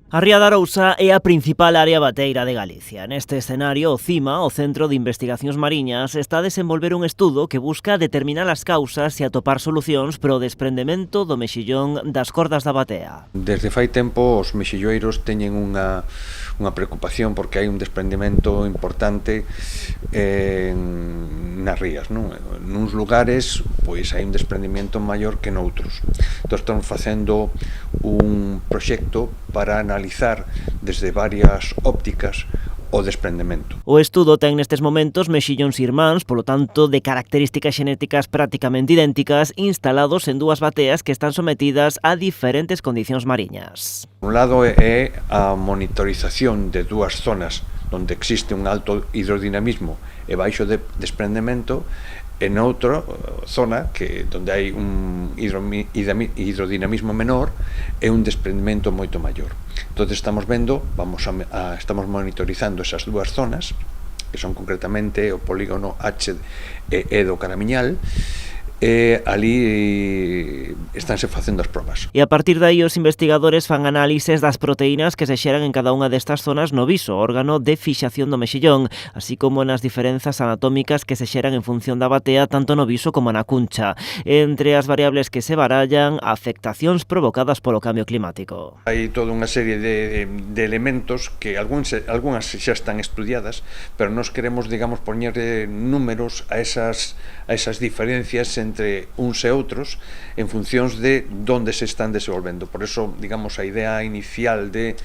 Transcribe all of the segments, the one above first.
A Ría de Arousa é a principal área bateira de Galicia. Neste escenario, o CIMA, o Centro de Investigacións Mariñas, está a desenvolver un estudo que busca determinar as causas e atopar solucións para o desprendemento do mexillón das cordas da batea. Desde fai tempo os mexilloeiros teñen unha preocupación porque hai un desprendemento importante nas rías, non? Nuns lugares pois hai un desprendemento maior que noutros. Entón estamos facendo un proxecto para analizar desde varias ópticas o desprendemento. O estudo ten nestes momentos mexillóns irmáns, polo tanto, de características xenéticas prácticamente idénticas, instalados en dúas bateas que están sometidas a diferentes condicións mariñas. Por un lado é a monitorización de dúas zonas onde existe un alto hidrodinamismo e baixo desprendemento, e noutra zona que onde hai un hidrodinamismo menor e un desprendemento moito maior. Entón estamos vendo, estamos monitorizando esas dúas zonas, que son concretamente o polígono H e E do Caramiñal, e ali estánse facendo as probas. E a partir de aí os investigadores fan análises das proteínas que se xeran en cada unha destas zonas no viso, órgano de fixación do mexillón, así como nas diferenzas anatómicas que se xeran en función da batea tanto no viso como na cuncha. Entre as variables que se barallan, afectacións provocadas polo cambio climático. Hai toda unha serie de elementos que algunhas xa están estudiadas, pero nós queremos, digamos, poñer números a esas diferencias entre uns e outros en funcións de onde se están desenvolvendo. Por eso, digamos, a idea inicial de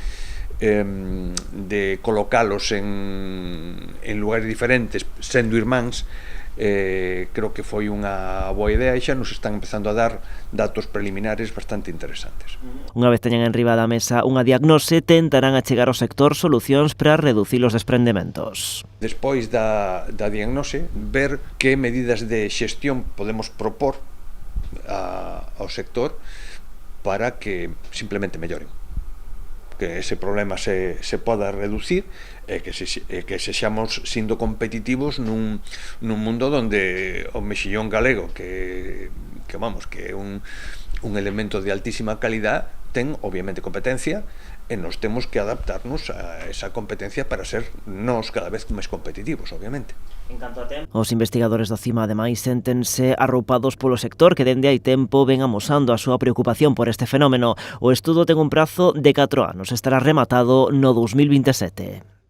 colocalos en lugares diferentes, sendo irmáns, creo que foi unha boa idea e xa nos están empezando a dar datos preliminares bastante interesantes. Unha vez teñan enriba da mesa unha diagnose, tentarán achegar ao sector solucións para reducir os desprendementos. Despois da diagnose, ver que medidas de xestión podemos propor ao sector para que simplemente melloren, que ese problema se poda reducir e que sexamos sindo competitivos nun mundo onde o mexillón galego que é un elemento de altísima calidad ten obviamente competencia e nos temos que adaptarnos a esa competencia para ser nós cada vez máis competitivos, obviamente. Os investigadores do CIMA, ademais, séntense arroupados polo sector que dende hai tempo ven amosando a súa preocupación por este fenómeno. O estudo ten un prazo de 4 anos, estará rematado no 2027.